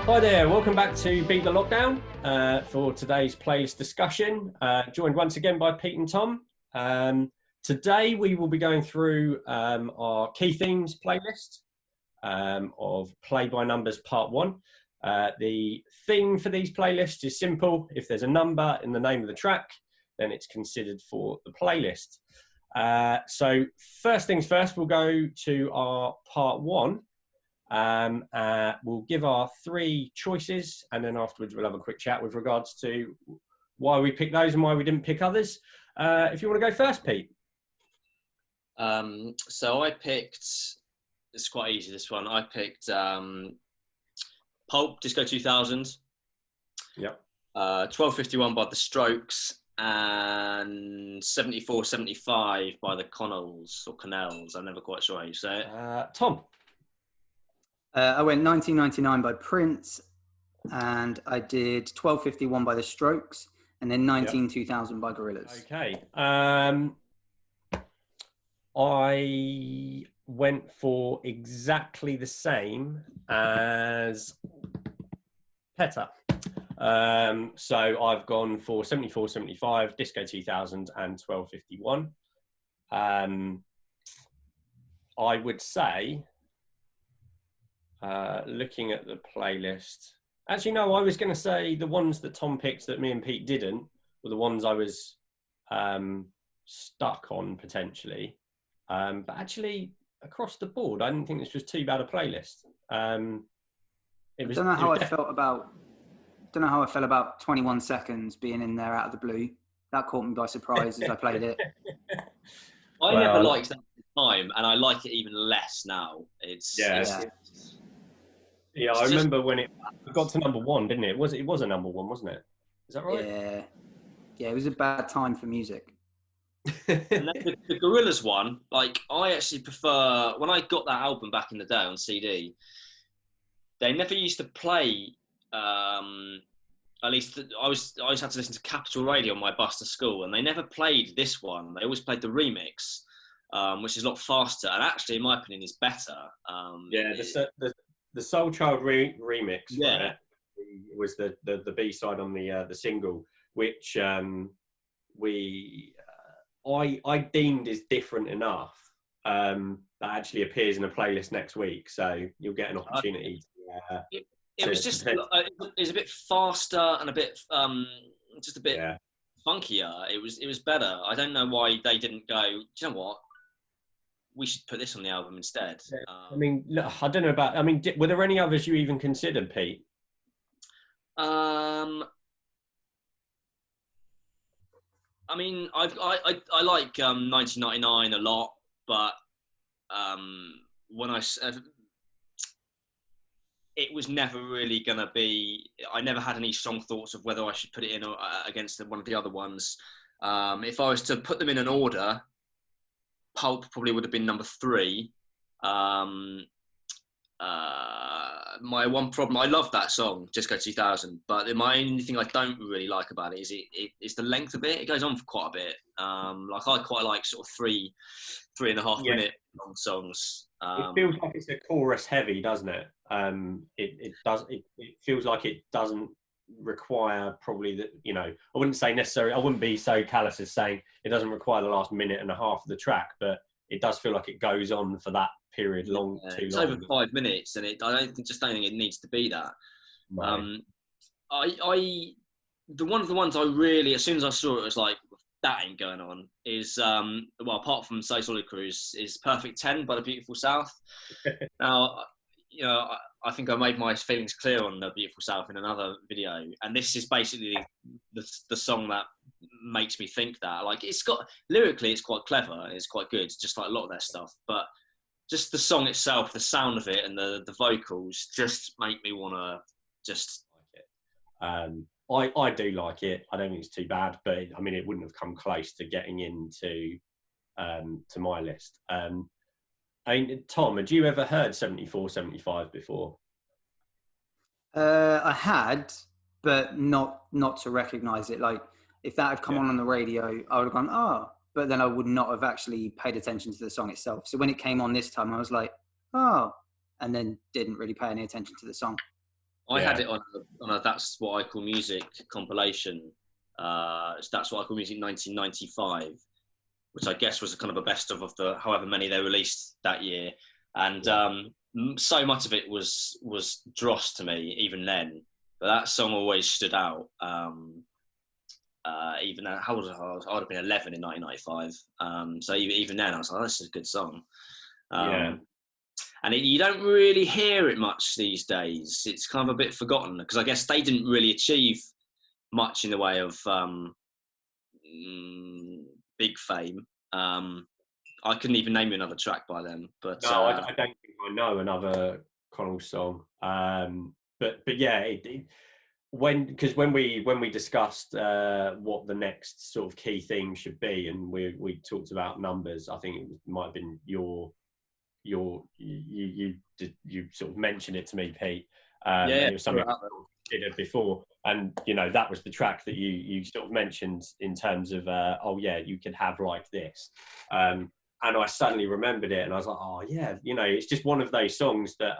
Hi there, welcome back to Beat the Lockdown for today's playlist discussion. Joined once again by Pete and Tom. Today we will be going through our key themes playlist of Play by Numbers Part 1. The theme for these playlists is simple. If there's a number in the name of the track, then it's considered for the playlist. So first things first, we'll go to our Part 1. We'll give our three choices, and then afterwards we'll have a quick chat with regards to why we picked those and why we didn't pick others. If you want to go first, Pete. So I picked, it's quite easy, this one. I picked Pulp, Disco 2000. Yep. 1251 by The Strokes and 7475 by the Connells or Connells. I'm never quite sure how you say it. Tom. I went 1999 by Prince, and I did 1251 by The Strokes, and then 2000 by Gorillaz. Okay. I went for exactly the same as Petter. So I've gone for 7475, Disco 2000, and 1251. I would say, looking at the playlist, actually no, I was going to say the ones that Tom picked that me and Pete didn't were the ones I was stuck on potentially. But actually, across the board, I didn't think this was too bad a playlist. I don't know how I felt about 21 Seconds being in there out of the blue. That caught me by surprise as I played it. I never liked that at the time, and I like it even less now. I remember when it got to number one, didn't it? It was a number one, wasn't it? Is that right? Yeah. It was a bad time for music. And then the Gorillaz one, like, I actually prefer, when I got that album back in the day on CD, they never used to play. At least I always had to listen to Capital Radio on my bus to school, and they never played this one. They always played the remix, which is a lot faster, and actually, in my opinion, is better. The Soul Child remix, right, was the B-side on the single, which I deemed is different enough that actually appears in a playlist next week. So you'll get an opportunity. It was just it was a bit faster and a bit just a bit funkier. It was better. I don't know why they didn't go, do you know what? We should put this on the album instead. I mean, look, I don't know about. I mean, were there any others you even considered, Pete? I mean, I like 1999 a lot, but when it was never really gonna be. I never had any strong thoughts of whether I should put it in against one of the other ones. If I was to put them in an order, Pulp probably would have been number 3. My one problem, I love that song, Disco 2000, but my only thing I don't really like about it is the length of it. It goes on for quite a bit. Like, I quite like sort of 3.5 minute long songs. It feels like it's a chorus heavy, doesn't it? It feels like it doesn't require probably that, I wouldn't say necessarily, I wouldn't be so callous as saying it doesn't require the last minute and a half of the track, but it does feel like it goes on for that period too long. It's over 5 minutes, and I don't think it needs to be that. Right. One of the ones I really, as soon as I saw it, was like, that ain't going on, is apart from Say Solid Cruise, is Perfect 10 by The Beautiful South. Now, I think I made my feelings clear on The Beautiful South in another video, and this is basically the song that makes me think that. Like, lyrically, it's quite clever, it's quite good, just like a lot of their stuff, but just the song itself, the sound of it, and the vocals just make me want to just like it. I do like it. I don't think it's too bad, but I mean, it wouldn't have come close to getting into to my list. I mean, Tom, had you ever heard 7475 before? I had, but not to recognise it. Like, if that had come on the radio, I would have gone, oh, but then I would not have actually paid attention to the song itself. So when it came on this time, I was like, oh, and then didn't really pay any attention to the song. I had it on a That's What I Call Music compilation. That's What I Call Music 1995, which I guess was a kind of a best of the however many they released that year. And so much of it was dross to me even then. But that song always stood out. Even how old was I? I would have been 11 in 1995. So even then, I was like, oh, this is a good song. And you don't really hear it much these days. It's kind of a bit forgotten because I guess they didn't really achieve much in the way of big fame. I couldn't even name you another track by them. But no, I don't think I know another Connell song. But yeah, when we discussed what the next sort of key theme should be, and we talked about numbers, I think it might have been you sort of mentioned it to me, Pete. It was something I considered before, and that was the track that you sort of mentioned in terms of you could have like this, and I suddenly remembered it, and I was like, oh yeah, it's just one of those songs that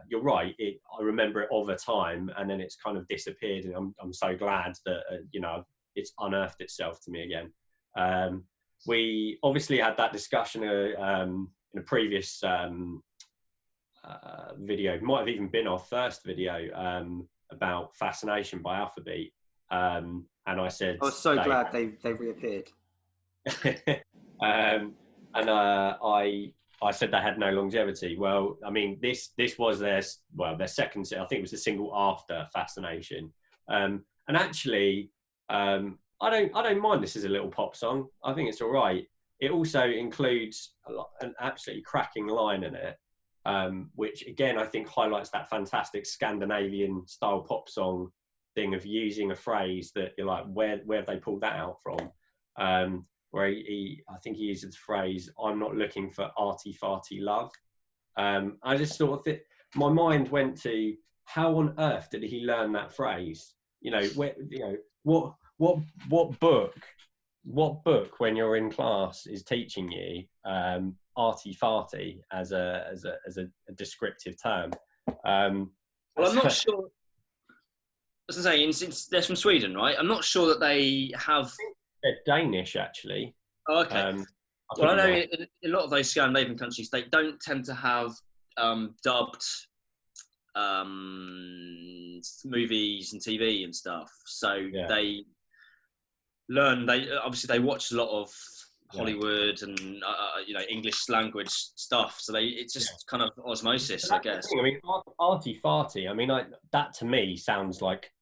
you're right. I remember it over time, and then it's kind of disappeared, and I'm so glad that it's unearthed itself to me again. We obviously had that discussion in a previous video. It might have even been our first video about Fascination by Alphabeat. And I said, I was so glad they reappeared. I said they had no longevity. Well, I mean, this was their second. I think it was the single after Fascination. And actually, I don't mind this as a little pop song. I think it's all right. It also includes an absolutely cracking line in it, which again I think highlights that fantastic Scandinavian style pop song thing of using a phrase that you're like, where have they pulled that out from? Where I think he uses the phrase, "I'm not looking for arty farty love." I just thought that my mind went to how on earth did he learn that phrase? What book when you're in class is teaching you arty farty as a descriptive term? Well, I'm not sure. As I say, since they're from Sweden, right? I'm not sure that they have. They're Danish, actually. Oh, okay. Well, I know in a lot of those Scandinavian countries, they don't tend to have dubbed movies and TV and stuff. So they learn. They watch a lot of Hollywood and English language stuff. So it's just kind of osmosis, I guess. I mean, arty farty. I mean, that to me sounds like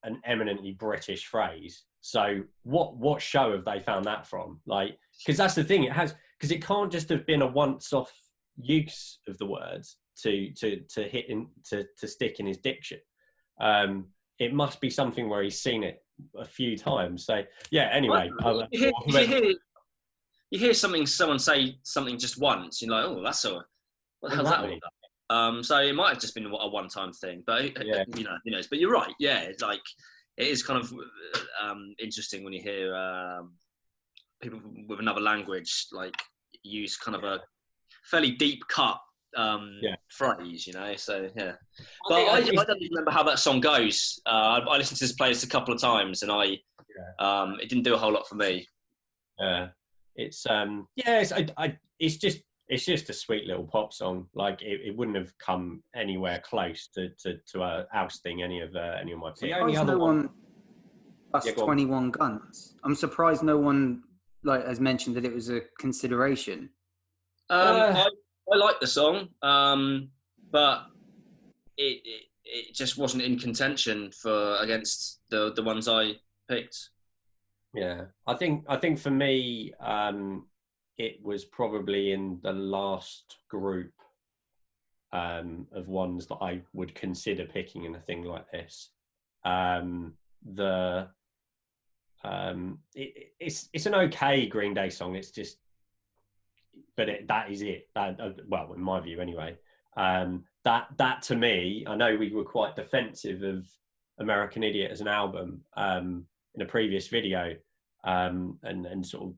an eminently British phrase. So what show have they found that from? Like, because that's the thing, because it can't just have been a once-off use of the words to stick in his diction. It must be something where he's seen it a few times. So yeah. Anyway, you hear someone say something just once, you're like, oh, that's what the hell's that all about? So it might have just been a one-time thing, but who knows? But you're right. Yeah, it's like. It is kind of interesting when you hear people with another language like use kind of a fairly deep cut phrase, So yeah, but I don't even remember how that song goes. I listened to this playlist a couple of times, and it didn't do a whole lot for me. It's just a sweet little pop song. Like it wouldn't have come anywhere close to ousting any of my peers. The only other one plus 21 Guns. I'm surprised no one has mentioned that it was a consideration. I like the song, but it just wasn't in contention against the ones I picked. Yeah, I think for me, it was probably in the last group of ones that I would consider picking in a thing like this. It's an okay Green Day song. It's just, but that is it. Well, in my view, anyway. That to me, I know we were quite defensive of American Idiot as an album in a previous video, and sort of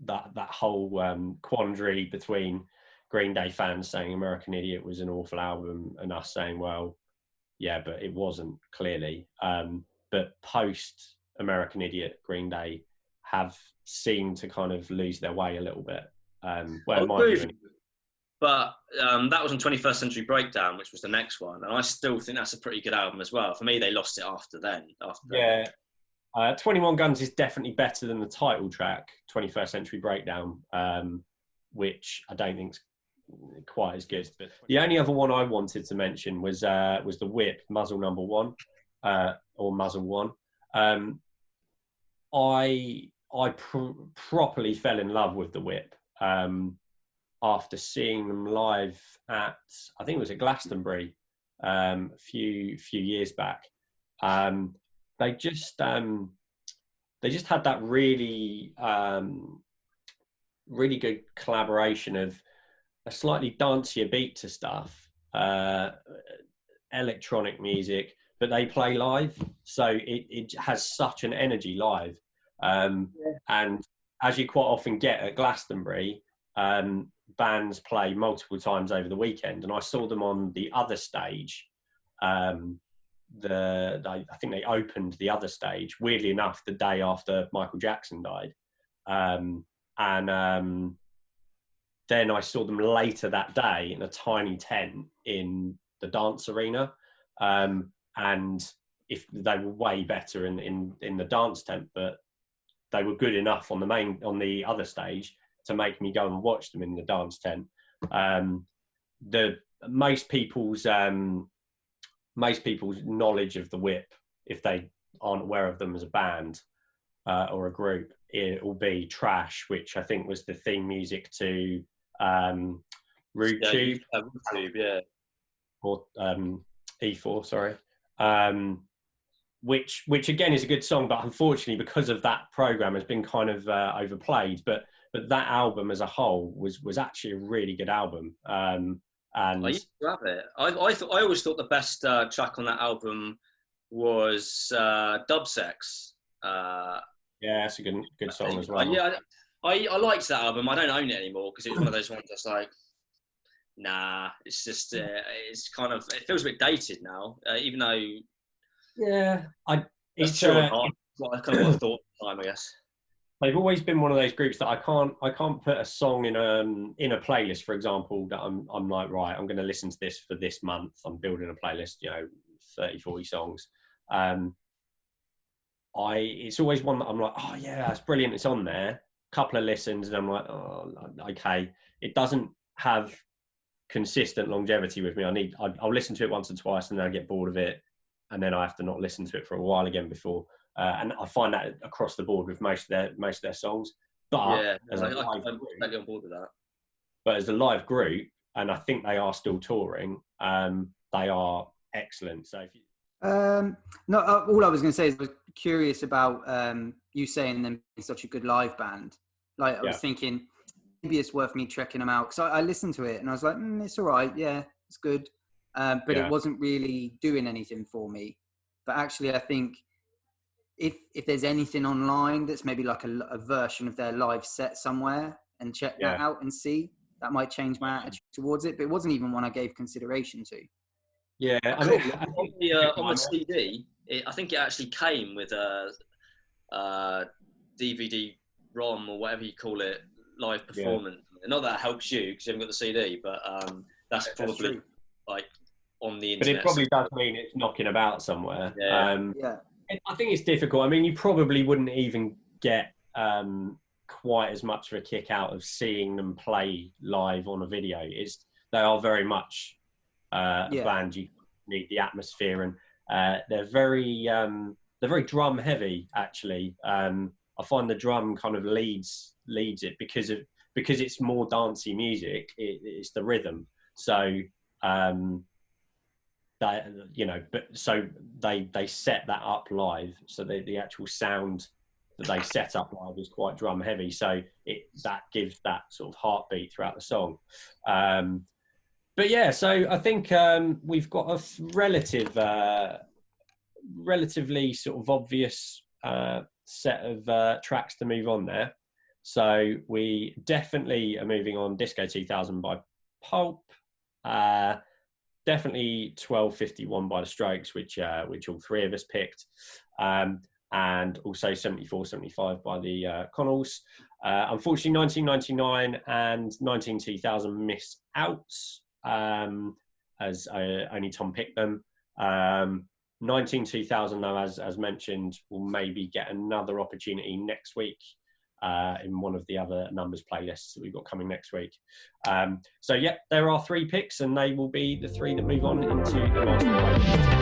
that whole quandary between Green Day fans saying American Idiot was an awful album, and us saying, well, yeah, but it wasn't, clearly. But post American Idiot, Green Day have seemed to kind of lose their way a little bit. Well, in my view, anyway. But that was on 21st Century Breakdown, which was the next one, and I still think that's a pretty good album as well. For me, they lost it after then. Yeah. 21 Guns is definitely better than the title track, 21st Century Breakdown, which I don't think's quite as good. But the only other one I wanted to mention was the Whip, Muzzle Number One, or Muzzle One. I properly fell in love with the Whip after seeing them live at, I think it was at Glastonbury a few years back. They just had that really really good collaboration of a slightly dancier beat to stuff, electronic music, but they play live, so it has such an energy live. And as you quite often get at Glastonbury, bands play multiple times over the weekend, and I saw them on the other stage. I think they opened the other stage, weirdly enough, the day after Michael Jackson died. Then I saw them later that day in a tiny tent in the dance arena. And if they were way better in the dance tent, but they were good enough on the other stage to make me go and watch them in the dance tent. Most people's knowledge of the Whip, if they aren't aware of them as a band or a group, it will be Trash, which I think was the theme music to Rude Tube, yeah, or E4, sorry. Which again is a good song, but unfortunately because of that program has been kind of overplayed. But that album as a whole was actually a really good album. And I used to have it. I always thought the best track on that album was Dub Sex. Yeah, that's a good song as well. Yeah, I liked that album. I don't own it anymore because it was one of those ones that's like, nah, it's just it's kind of, it feels a bit dated now, even though. Yeah, it's true or not. What I thought at the time, I guess. They've always been one of those groups that I can't put a song in a playlist, for example, that I'm like, right, I'm going to listen to this for this month. I'm building a playlist, 30, 40 songs. It's always one that I'm like, oh yeah, that's brilliant, it's on there. Couple of listens and I'm like, oh, okay. It doesn't have consistent longevity with me. I'll listen to it once or twice and then I get bored of it, and then I have to not listen to it for a while again before. And I find that across the board with most of their songs. But yeah, I'm totally on board with that. But as a live group, and I think they are still touring, they are excellent. So if you... No, all I was going to say is I was curious about you saying them being such a good live band. Like I was thinking maybe it's worth me checking them out, because I listened to it and I was like, it's all right, yeah, it's good, but it wasn't really doing anything for me. But actually, I think if there's anything online that's maybe like a version of their live set somewhere, and check that out and see, that might change my attitude towards it. But it wasn't even one I gave consideration to. Yeah, I mean, on the CD, I think it actually came with a DVD ROM or whatever you call it, live performance. Yeah. Not that it helps you because you haven't got the CD, but that's probably like on the internet. But it probably does mean it's knocking about somewhere. Yeah. I think it's difficult. I mean, you probably wouldn't even get quite as much of a kick out of seeing them play live on a video. They are very much a band. You need the atmosphere, and they're very drum heavy. Actually, I find the drum kind of leads it because it's more dancey music. It's the rhythm. So they set that up live. So the actual sound that they set up live is quite drum heavy. So that gives that sort of heartbeat throughout the song. But yeah, so I think we've got a relatively sort of obvious set of tracks to move on there. So we definitely are moving on Disco 2000 by Pulp. Definitely 1251 by the Strokes, which all three of us picked. And also 74-75 by the Connells. Unfortunately, 1999 and 19-2000 missed out, as only Tom picked them. 19-2000, though, as mentioned, will maybe get another opportunity next week in one of the other numbers playlists that we've got coming next week. So, yeah, there are 3 picks, and they will be the 3 that move on into the master playlist.